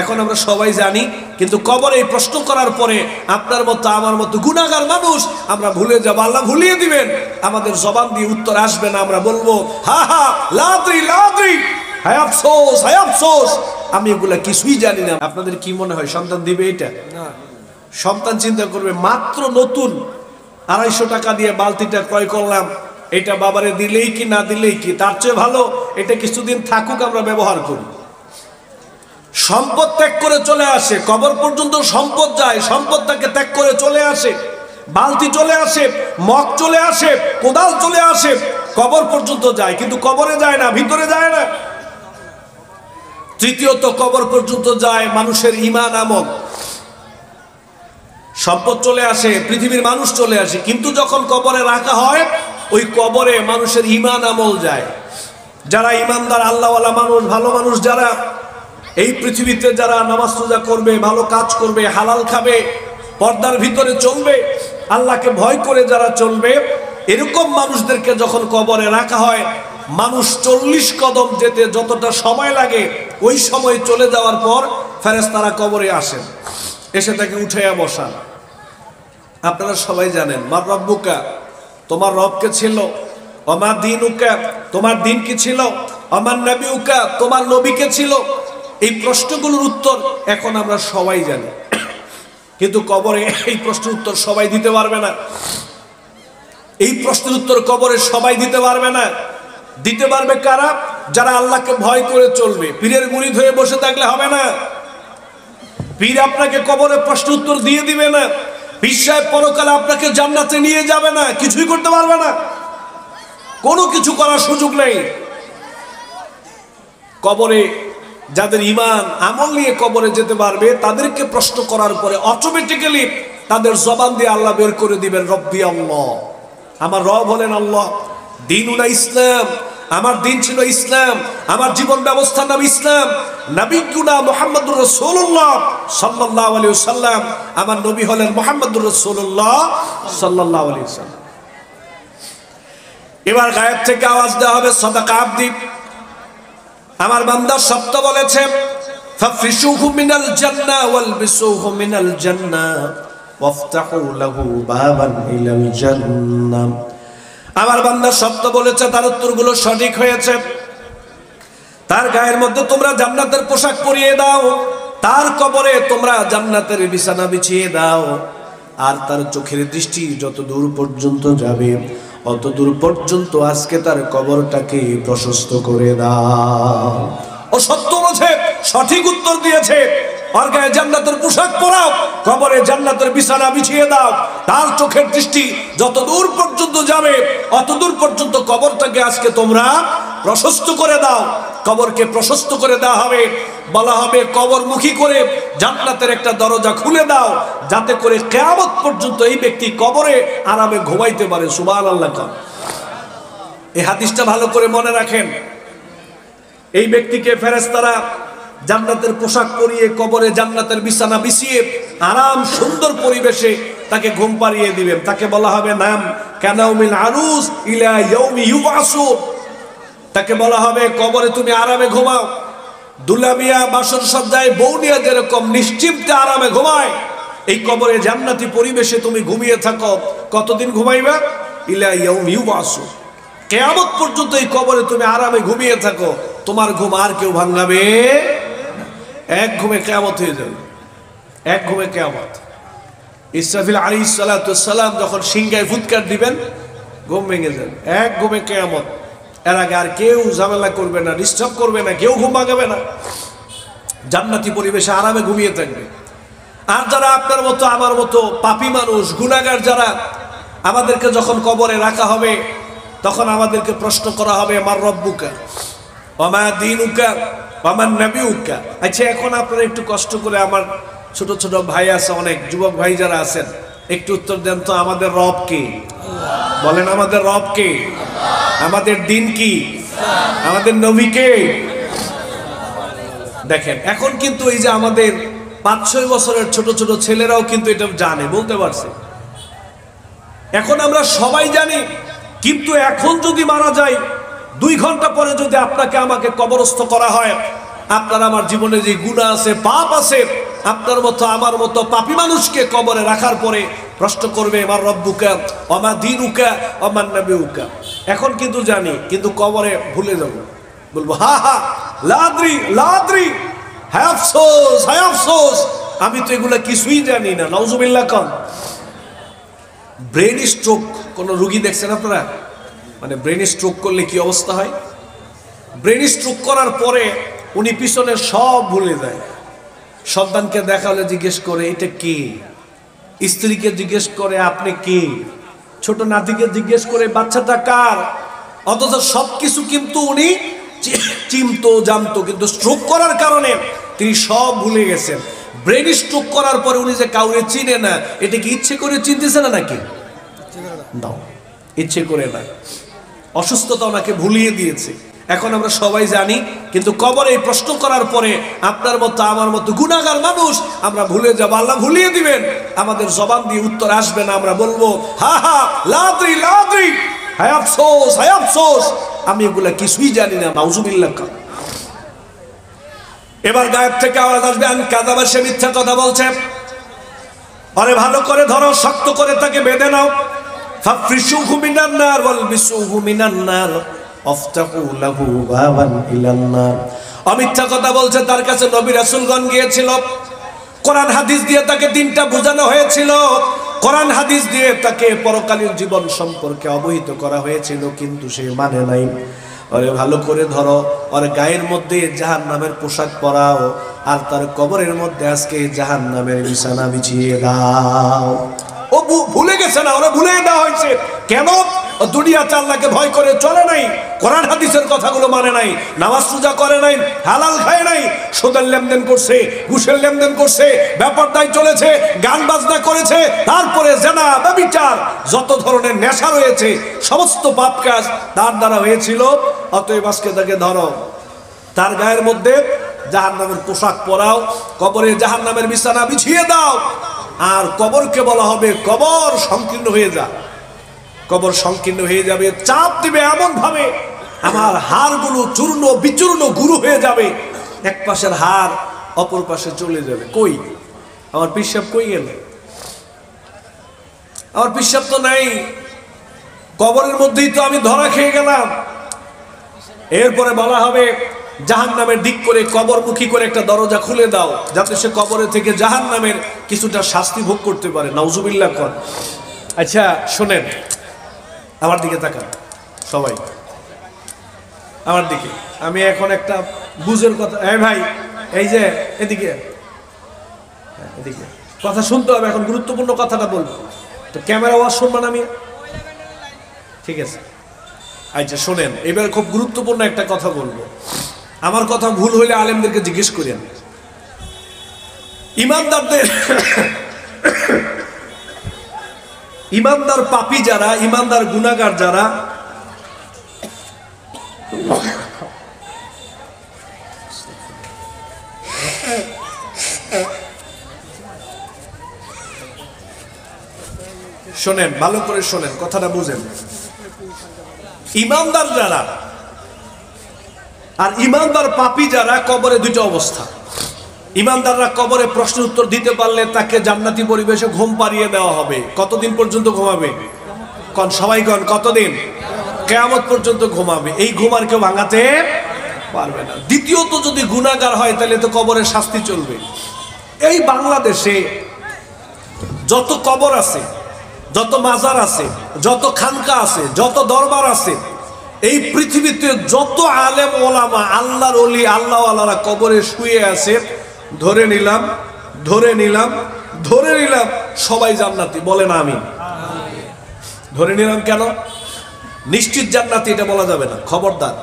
এখন আমরা সবাই জানি, কিন্তু কবরে এই প্রশ্ন করার পরে আপনার মতো আমার মতো গুনাহগার মানুষ আমরা ভুলে যাব। আল্লাহ ভুলিয়ে দিবেন, আমাদের জবান দিয়ে উত্তর আসবে না। আমরা বলবো হা হা লাদ্রি লাদ্রি, হায় আফসোস হায় আফসোস, আমি এগুলা কিছুই জানি না। আপনাদের কি মনে হয় সন্তান দিবে এটা? সন্তান চিন্তা করবে মাত্র নতুন 250 টাকা দিয়ে বালতিটা ক্রয় করলাম, এটা বাবারে দিলেই কি না দিলেই কি, তার চেয়ে ভালো এটা কিছুদিন থাকুক, আমরা ব্যবহার করি। সম্পদ ত্যাগ করে চলে আসে, কবর পর্যন্ত সম্পদ যায়, সম্পদ তাকে ত্যাগ করে চলে আসে, বালতি চলে আসে, মগ চলে আসে, কোদাল চলে আসে, কবর পর্যন্ত যায়, কিন্তু কবরে যায় না, ভিতরে যায় না। তৃতীয়ত কবর পর্যন্ত যায় মানুষের ঈমান আমল। সম্পদ চলে আসে, পৃথিবীর মানুষ চলে আসে, কিন্তু যখন কবরে রাখা হয় ওই কবরে মানুষের ঈমান আমল যায়। যারা ঈমানদার আল্লাহওয়ালা মানুষ, ভালো মানুষ, যারা এই পৃথিবীতে যারা নামাজ রোজা করবে, ভালো কাজ করবে, হালাল খাবে, পর্দার ভিতরে চলবে, আল্লাহকে ভয় করে যারা চলবে, এরকম মানুষদেরকে যখন কবরে রাখা হয়, মানুষ 40 কদম যেতে যতটা সময় লাগে ওই সময় চলে যাওয়ার পর ফেরেশতারা কবরে আসেন, এসে তাকে উঠাইয়া বসান। আপনারা সবাই জানেন মা রব্বুকা, তোমার রব কে ছিল, ওমা দীনুকা, তোমার দিন কি ছিল, আমার নবিউকা, তোমার নবী কে ছিল। এই প্রশ্নগুলোর উত্তর এখন আমরা সবাই জানি, কিন্তু কবরে এই প্রশ্নের উত্তর সবাই দিতে পারবে না। এই প্রশ্নের উত্তর কবরে সবাই দিতে পারবে না। দিতে পারবে কারা? যারা আল্লাহকে ভয় করে চলবে। পীরের মুরিদ হয়ে বসে থাকলে হবে না। পীর আপনাকে কবরে প্রশ্ন উত্তর দিয়ে দিবে না। পীর সাহেব পরকালে আপনাকে জান্নাতে নিয়ে যাবে না, কিছুই করতে পারবে না, কোনো কিছু করার সুযোগ নেই। কবরে যাদের ঈমান আমল নিয়ে কবরে যেতে পারবে, তাদেরকে প্রশ্ন করার পরে অটোমেটিক্যালি তাদের জবান দিয়ে আল্লাহ বের করে দিবেন রব্বি আল্লাহ, আমার রব হলেন আল্লাহ, দীনুনা ইসলাম, আমার দিন ছিল ইসলাম, আমার জীবন ব্যবস্থার নাম ইসলাম, নবিয়ুনা মুহাম্মদুর রাসূলুল্লাহ সাল্লাল্লাহু আলাইহি ওয়াসাল্লাম, আমার নবী হলেন মুহাম্মদুর রাসূলুল্লাহ সাল্লাল্লাহু আলাইহি ওয়াসাল্লাম। এবার গায়েব থেকে আওয়াজ দেওয়া হবে সাদাকা আবদি, আমার বান্দা সত্য বলেছে, ফাফরিশুহু মিনাল জান্নাহ ওয়ালবিসুহু মিনাল জান্নাহ ওয়াফতাহু লাহু বাবান ইলাল জান্নাহ। আমার বান্দা সত্য বলেছে, তার উত্তরগুলো সঠিক হয়েছে, তার গায়ের মধ্যে তোমরা জান্নাতের পোশাক পরিয়ে দাও, তার কবরে তোমরা জান্নাতের বিছানা বিছিয়ে দাও, আর তার চোখের দৃষ্টি যত দূর পর্যন্ত যাবে অত দূর পর্যন্ত আজকে তার কবরটাকে প্রশস্ত করে দাও। ও সত্য বলেছে, সঠিক উত্তর দিয়েছে। আর গায়ে জান্নাতের পোশাক পরাও, কবরে জান্নাতের বিছানা বিছিয়ে দাও, তার চোখের দৃষ্টি যত দূর পর্যন্ত যাবে অত দূর পর্যন্ত কবরটাকে আজকে তোমরা প্রশস্ত করে দাও। কবরকে প্রশস্ত করে দেওয়া হবে, বলা হবে কবরমুখী করে জান্নাতের একটা দরজা খুলে দাও, যাতে করে কিয়ামত পর্যন্ত এই ব্যক্তি কবরে আরামে ঘুমাইতে পারে। সুবহানাল্লাহ। এই হাদিসটা ভালো করে মনে রাখেন। এই ব্যক্তিকে ফেরেশতারা জান্নাতের পোশাক পরিয়ে কবরে জান্নাতের বিছানা বিছিয়ে আরাম সুন্দর পরিবেশে তাকে ঘুম পাড়িয়ে দিবেন। তাকে বলা হবে নাম কানাউমিল আরুস ইলা ইয়াউমি ইউবাসুন। তাকে বলা হবে কবরে তুমি আরামে ঘুমাও। দুলামিয়া বাসর সজ্জায় বৌনিয়া যেরকম নিশ্চিন্তে আরামে ঘুমায়, এই কবরে জান্নাতি পরিবেশে তুমি ঘুমিয়ে থাকো। কতদিন ঘুমাইবা? ইলা ইয়াউমি ইউবাসুন, কিয়ামত পর্যন্ত এই কবরে তুমি আরামে ঘুমিয়ে থাকো, তোমার ঘুম আর কেউ ভাঙাবে। এক ঘুমে কিয়ামত হয়ে যাবে, এক ঘুমে কিয়ামত। ইসরাফিল আলাইহিস সালাতু ওয়াস সালাম যখন সিংহায় ফুৎকার দিবেন, ঘুম ভেঙে যাবে, এক ঘুমে কিয়ামত। এর আগে আর কেউ ঝামেলা করবে না, ডিস্টার্ব করবে না, কেউ ঘুম ভাঙাবে না, জান্নাতি পরিবেশে আরামে ঘুমিয়ে থাকবে। আর যারা আপনার মতো আমার মতো পাপী মানুষ, গুনাহগার, যারা আমাদেরকে যখন কবরে রাখা হবে তখন আমাদেরকে প্রশ্ন করা হবে মার রব্বুকা ওমা দীনুকা ওমান নবিউকা। আচ্ছা, এখন আপনারা একটু কষ্ট করে, আমার ছোট ছোট ভাই আছে, অনেক যুবক ভাই যারা আছেন, একটু উত্তর দেন তো, আমাদের রব কে? বলেন, আমাদের রব কে? আমাদের দিন কি? আমাদের নবী কে? দেখেন, এখন কিন্তু এই যে আমাদের 5-6 বছরের ছোট ছোট ছেলেরাও কিন্তু এটা জানে, বলতে পারছে। এখন আমরা সবাই জানি, কিন্তু এখন যদি মারা যায় 2 ঘন্টা পরে যদি আপনাকে আমাকে কবরস্থ করা হয়, আপনার আমার জীবনে যে গুনাহ আছে, পাপ আছে, আপনার মতো আমার মতো পাপী মানুষকে কবরে রাখার পরে প্রশ্ন করবে আমার রব্বুকা ওমা দীনুকা ওমা নবিয়ুকা। এখন কিন্তু জানি, কিন্তু কবরে ভুলে যাব, বলবো হা হা লাদ্রি লাদ্রি, হায় আফসোস হায় আফসোস, আমি তো এগুলা কিছুই জানি না। নাউজুবিল্লাহ। কন ব্রেন স্ট্রোক কোন রোগী দেখছেন আপনারা? মানে ব্রেন স্ট্রোক করলে কি অবস্থা হয়? ব্রেন স্ট্রোক করার পরে উনি পিছনে সব ভুলে যায়। সন্তানকে দেখালে জিজ্ঞেস করে এটা কি, স্ত্রীকে জিজ্ঞেস করে আপনি কি, ছোট নাতিকে জিজ্ঞেস করে বাচ্চাটা কার, অথচ সবকিছু কিন্তু উনি চিনতো জানতো, কিন্তু স্ট্রোক করার কারণে তিনি সব ভুলে গেছেন। ব্রেন স্ট্রোক করার পরে উনি যে কাউরে চিনে না, এটা কি ইচ্ছে করে চিনতেছে না নাকি? নাও, ইচ্ছে করে না, অসুস্থতা ওনাকে ভুলিয়ে দিয়েছে। এখন আমরা সবাই জানি, কিন্তু কবরে এই প্রশ্ন করার পরে আপনার মতো আমার মতো গুনাহগার মানুষ আমরা ভুলে যাব। আল্লাহ ভুলিয়ে দিবেন, আমাদের জবান দিয়ে উত্তর আসবে না। আমরা বলবো হা হা লাদ্রি লাদ্রি, হায় আফসোস হায় আফসোস, আমি এগুলা কিছুই জানি না। নাউজুবিল্লাহ। এবার গায়েব থেকে আওয়াজ আসবে আন কাযাবা, সে মিথ্যা কথা বলছে। আরে ভালো করে ধরো, শক্ত করে তাকে বেঁধে নাও। ফাফরিশুহু মিনান নার ওয়ালবিসুহু মিনান নার আফতাহু লাহু বাবান ইলান নার। মিথ্যা কথা বলছে, তার কাছে নবী রাসূলগণ গিয়েছিল, কোরআন হাদিস দিয়ে তাকে দিনটা বোঝানো হয়েছিল, কোরআন হাদিস দিয়ে তাকে পরকালীন জীবন সম্পর্কে অবহিত করা হয়েছিল, কিন্তু সে মানে নাই। আরে ভালো করে ধরো, ওর গায়ের মধ্যে জাহান্নামের পোশাক পরাও, আর তার কবরের মধ্যে আজকে জাহান্নামের বিছানা বিছিয়ে দাও। ও ভুলে গেছে না, ওরা ভুলে দেওয়া হয়েছে। কেন? দুনিয়াতে আল্লাহকে ভয় করে চলে নাই, কোরআন হাদিসের কথাগুলো মানে নাই, নামাজ রোজা করে নাই, হালাল খায় নাই, সুদের লেনদেন করছে, ঘুষের লেনদেন করছে, ব্যাপারটাই চলেছে, গান বাজনা করেছে, তারপরে জেনা ব্যভিচার যত ধরনের নেশা রয়েছে সমস্ত পাপ কাজ তার দ্বারা হয়েছিল। অতএব আজকে তাকে ধরো, তার গায়ের মধ্যে জাহান্নামের পোশাক পরাও, কবরে জাহান্নামের বিছানা বিছিয়ে দাও। আর কবরকে বলা হবে কবর সংকীর্ণ হয়ে যা, কবর সংকীর্ণ হয়ে যাবে, চাপ দিবে এমন ভাবে আমার হাড়গুলো চূর্ণ বিচূর্ণ গুরু হয়ে যাবে, এক পাশের হাড় অপর পাশে চলে যাবে। কই আমার পিশাব কই গেল? আমার পিশাব তো নাই, কবরের মধ্যেই তো আমি ধরা খেয়ে গেলাম। এরপরে বলা হবে জাহান্নামের দিক করে কবরমুখী করে একটা দরজা খুলে দাও, যাতে সে কবরে থেকে জাহান্নামের কিছুটা শাস্তি ভোগ করতে পারে। নাউজুবিল্লাহ। কর আচ্ছা শোনেন, আমার দিকে তাকান সবাই, আমার দিকে। আমি এখন একটা বুঝের কথা, এই ভাই এই যে এদিকে এদিকে কথা শুনতে হবে, এখন গুরুত্বপূর্ণ কথাটা বলবো, তো ক্যামেরা ওয়াজ শুনবেন আমি, ঠিক আছে? আচ্ছা শোনেন, এবার খুব গুরুত্বপূর্ণ একটা কথা বলবো। আমার কথা ভুল হইলে আলেমদেরকে জিজ্ঞেস করেন। ইমানদারদের ইমানদার পাপী যারা, ইমানদার গুনাহগার যারা, শোনেন ভালো করে শোনেন, কথাটা বুঝেন। ইমানদার যারা আর ইমানদার পাপী যারা, কবরে দুটো অবস্থা। ইমানদাররা কবরে প্রশ্ন উত্তর দিতে পারলে তাকে জান্নাতি পরিবেশে ঘুম পাড়িয়ে দেওয়া হবে। কতদিন পর্যন্ত ঘুমাবে? কোন সবাই কোন কতদিন? কিয়ামত পর্যন্ত ঘুমাবে। এই ঘুম আর কেউ ভাঙাতে পারবে না। দ্বিতীয়ত, যদি গুনাহগার হয় তাহলে তো কবরের শাস্তি চলবে। এই বাংলাদেশে যত কবর আছে, যত মাজার আছে, যত খানকা আছে, যত দরবার আছে, এই পৃথিবীতে যত আলেম ওলামা, আল্লাহর ওলি, আল্লাহওয়ালারা কবরে শুয়ে আছে, ধরে নিলাম ধরে নিলাম ধরে নিলাম সবাই জান্নাতি। বলেন আমিন। ধরে নিলাম কেন? নিশ্চিত জান্নাতি এটা বলা যাবে না, খবরদার।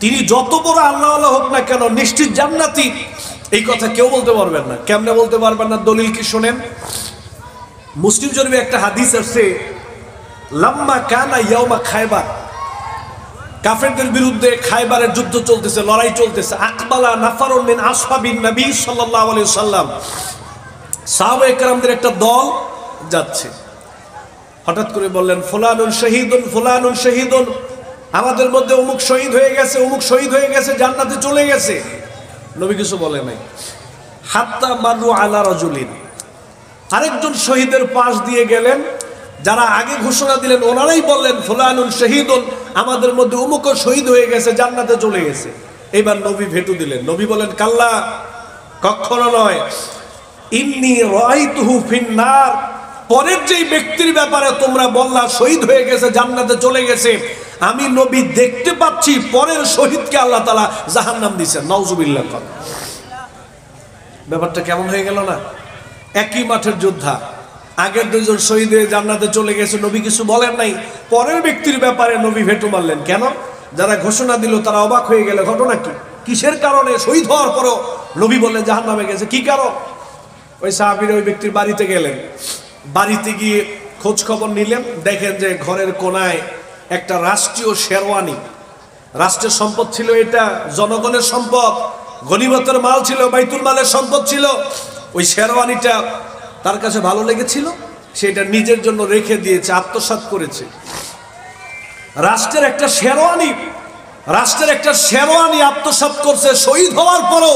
তিনি যত বড় আল্লাহওয়ালা হোক না কেন, নিশ্চিত জান্নাতি এই কথা কেউ বলতে পারবেন না। কেমনে বলতে পারবেন না? দলিল কি শোনেন। মুসলিম শরীফে একটা হাদিস আছে, লাম্মা কানা ইয়াউমা খায়বার, কাফেরদের বিরুদ্ধে খায়বারের যুদ্ধ চলতেছে, লড়াই চলতেছে। আকবালা নাফারুন মিন আসহাবিন নবী সাল্লাল্লাহু আলাইহি ওয়াসাল্লাম, সাহাবায়ে কেরামদের একটা দল যাচ্ছে। হঠাৎ করে বললেন ফুলানুন শহীদুন ফুলানুন শহীদুন, আমাদের মধ্যে অমুক শহীদ হয়ে গেছে, অমুক শহীদ হয়ে গেছে, জান্নাতে চলে গেছে। নবী কিছু বলে নাই। হাত্তা মারু আলা রাজুলিন, আরেকজন শহীদের পাশ দিয়ে গেলেন, যারা আগে ঘোষণা দিলেন ওনারাই বললেন ফুলানুন শহীদুন, আমাদের মধ্যে অমুক শহীদ হয়ে গেছে, জান্নাতে চলে গেছে। এবার নবী ভেটু দিলেন। নবী বলেন কাল্লা, কখনো নয়। ইন্নী রাআইতুহু ফিন্নার, পরের যেই ব্যক্তির ব্যাপারে তোমরা বললা শহীদ হয়ে গেছে, জান্নাতে চলে গেছে, আমি নবী দেখতে পাচ্ছি পরের শহীদকে আল্লাহ তাআলা জাহান্নাম দিয়েছেন। নাউজুবিল্লাহ। ব্যাপারটা কেমন হয়ে গেল না? একই মাঠের যোদ্ধা, আগের দুজন শহীদ হয়ে জান্নাতে চলে গেছে, নবী কিছু বলেন নাই। পরের ব্যক্তির ব্যাপারে নবী ভেটু মারলেন। কেন? যারা ঘোষণা দিল তারা অবাক হয়ে গেল, ঘটনা কি, কিসের কারণে শহীদ হওয়ার পরও নবী বললেন জাহান্নামে গেছে, কি কারণ? ওই সাহাবীরা ওই ব্যক্তির বাড়িতে গেলেন। বাড়িতে গিয়ে খোঁজ খবর নিলেন, দেখেন যে ঘরের কোনায় একটা রাষ্ট্রীয় শেরওয়ানি, রাষ্ট্রের সম্পদ ছিল, এটা জনগণের সম্পদ, গনিমতের মাল ছিল, বাইতুল মালের সম্পদ ছিল। ওই শেরওয়ানিটা তার কাছে ভালো লেগেছিল, সেটা নিজের জন্য রেখে দিয়েছে, আত্মসাৎ করেছে। রাষ্ট্রের একটা শেরওয়ানি আত্মসাৎ করছে শহীদ হওয়ার পরও।